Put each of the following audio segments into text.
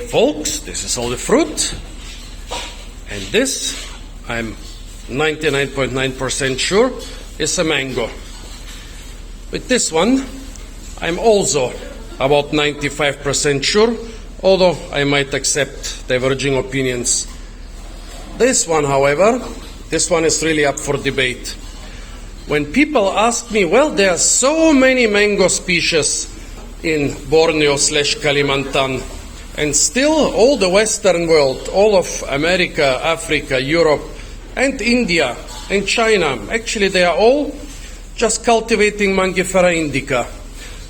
folks, this is all the fruit, and this, I'm 99.9% sure, is a mango. With this one, I'm also about 95% sure, although I might accept diverging opinions. This one, however, this one is really up for debate. When people ask me, well, there are so many mango species in Borneo/Kalimantan, and still all the Western world, all of America, Africa, Europe, and India, and China, actually they are all just cultivating Mangifera indica.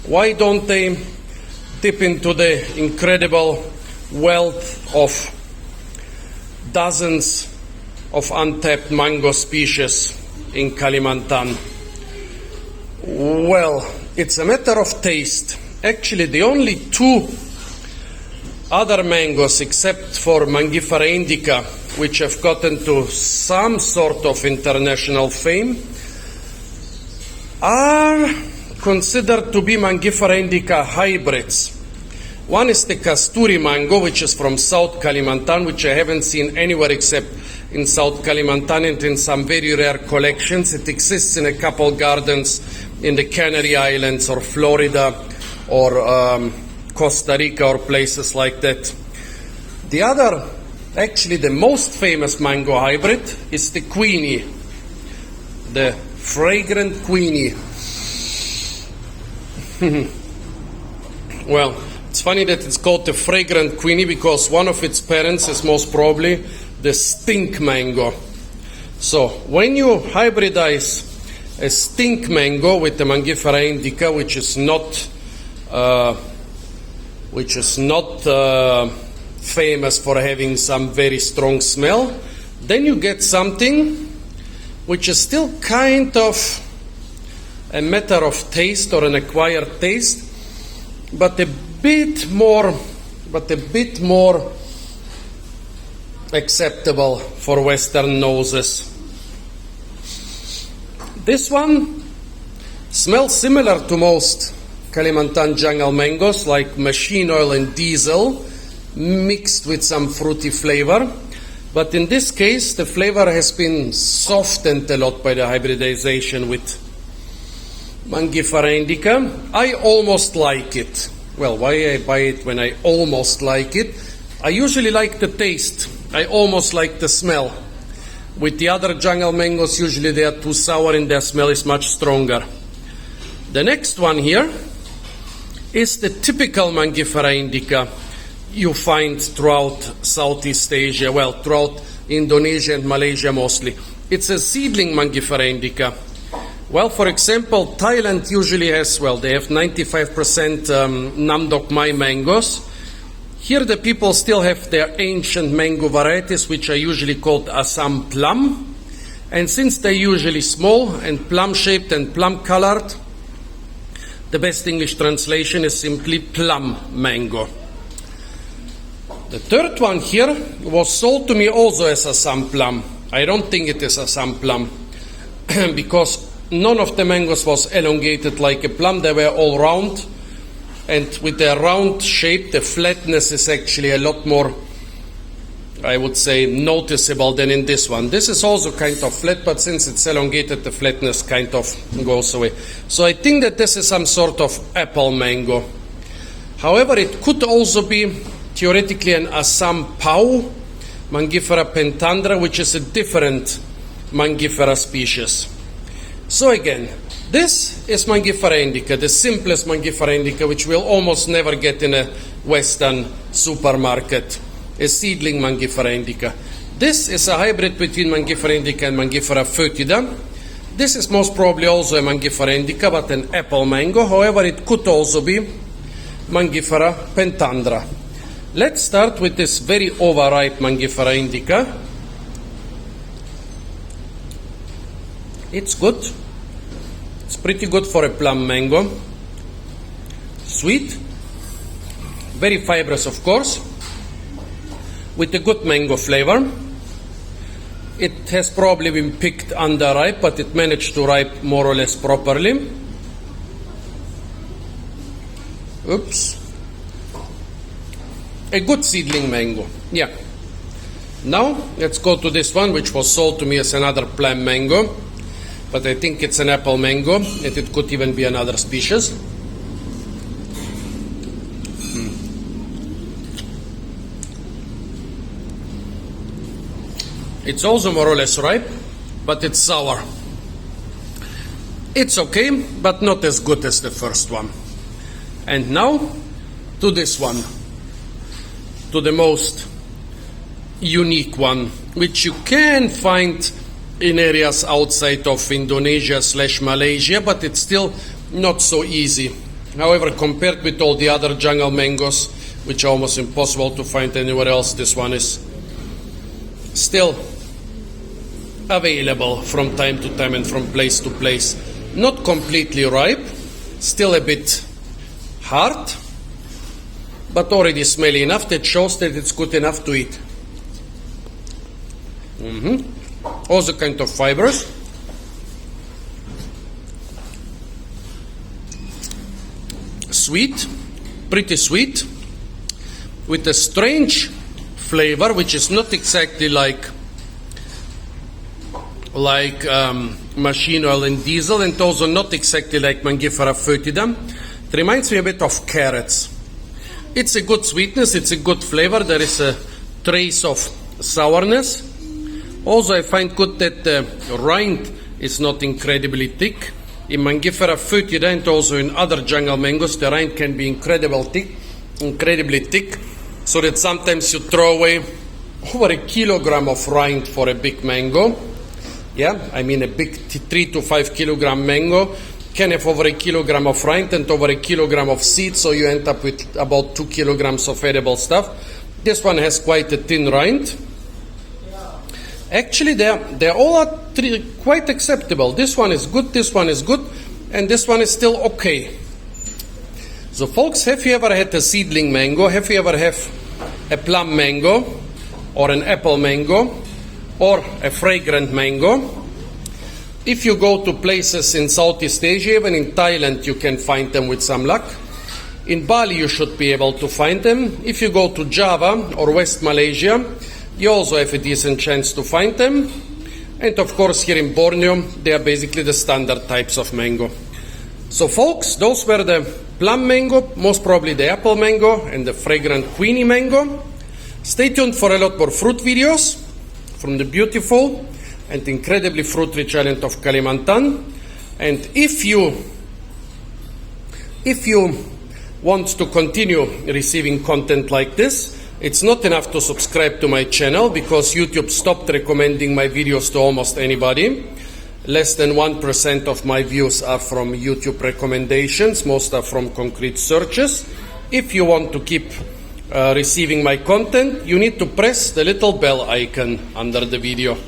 Why don't they dip into the incredible wealth of dozens of untapped mango species in Kalimantan? Well, it's a matter of taste. Actually, the only two other mangoes, except for Mangifera indica, which have gotten to some sort of international fame, are considered to be Mangifera indica hybrids. One is the Kasturi mango, which is from South Kalimantan, which I haven't seen anywhere except in South Kalimantan and in some very rare collections. It exists in a couple gardens in the Canary Islands or Florida or Costa Rica or places like that. The other, actually the most famous mango hybrid, is the Kuini, the fragrant Kuini. Well, it's funny that it's called the fragrant Kuini because one of its parents is most probably the stink mango. So when you hybridize a stink mango with the Mangifera indica, which is not famous for having some very strong smell, then you get something which is still kind of a matter of taste or an acquired taste, but a bit more acceptable for Western noses. This one smells similar to most Kalimantan jungle mangoes, like machine oil and diesel mixed with some fruity flavor. But in this case, the flavor has been softened a lot by the hybridization with Mangifera indica. I almost like it. Well, why I buy it when I almost like it? I usually like the taste. I almost like the smell. With the other jungle mangoes, usually they are too sour and their smell is much stronger. The next one here is the typical Mangifera indica you find throughout Southeast Asia, well, throughout Indonesia and Malaysia mostly. It's a seedling Mangifera indica. Well, for example, Thailand usually has, well, they have 95% Namdok Mai mangoes. Here the people still have their ancient mango varieties, which are usually called Assam plum. And since they're usually small and plum-shaped and plum-colored, the best English translation is simply plum mango. The third one here was sold to me also as Assam plum. I don't think it is Assam plum because none of the mangoes was elongated like a plum. They were all round, and with their round shape, the flatness is actually a lot more, I would say, noticeable than in this one. This is also kind of flat, but since it's elongated, the flatness kind of goes away. So I think that this is some sort of apple mango. However, it could also be theoretically an Assam pau, Mangifera pentandra, which is a different Mangifera species. So again, this is Mangifera indica, the simplest Mangifera indica, which we'll almost never get in a Western supermarket, a seedling Mangifera indica. This is a hybrid between Mangifera indica and Mangifera foetida. This is most probably also a Mangifera indica, but an apple mango. However, it could also be Mangifera pentandra. Let's start with this very overripe Mangifera indica. It's good. It's pretty good for a plum mango. Sweet, very fibrous of course, with a good mango flavor. It has probably been picked underripe, but it managed to ripe more or less properly. Oops. a good seedling mango. Yeah. Now let's go to this one, which was sold to me as another Plum mango, but I think it's an apple mango, and it could even be another species. It's also more or less ripe, but it's sour. It's okay, but not as good as the first one. And now to this one, to the most unique one, which you can find in areas outside of Indonesia/Malaysia, but it's still not so easy. However, compared with all the other jungle mangoes, which are almost impossible to find anywhere else, this one is still available from time to time and from place to place. Not completely ripe, still a bit hard, but already smelly enough that shows that it's good enough to eat. Also kind of fibrous. Sweet, pretty sweet, with a strange flavor, which is not exactly like machine oil and diesel, and also not exactly like Mangifera foetida. It reminds me a bit of carrots. It's a good sweetness, it's a good flavor, there is a trace of sourness. Also, I find good that the rind is not incredibly thick. In Mangifera foetida and also in other jungle mangoes, the rind can be incredibly thick, so that sometimes you throw away over a kilogram of rind for a big mango. Yeah, I mean a big 3 to 5 kilogram mango can have over a kilogram of rind and over a kilogram of seeds, so you end up with about 2 kilograms of edible stuff. This one has quite a thin rind. Actually, they're all quite acceptable. This one is good, and this one is still okay. So folks, have you ever had a seedling mango? Have you ever had a plum mango or an apple mango or a fragrant mango? If you go to places in Southeast Asia, even in Thailand, you can find them with some luck. In Bali, you should be able to find them. If you go to Java or West Malaysia, you also have a decent chance to find them. And of course, here in Borneo, they are basically the standard types of mango. So folks, those were the plum mango, most probably the apple mango, and the fragrant Kuini mango. Stay tuned for a lot more fruit videos from the beautiful and incredibly fruit-rich island of Kalimantan. And if you want to continue receiving content like this, it's not enough to subscribe to my channel, because YouTube stopped recommending my videos to almost anybody. Less than 1% of my views are from YouTube recommendations. Most are from concrete searches. If you want to keep receiving my content, you need to press the little bell icon under the video.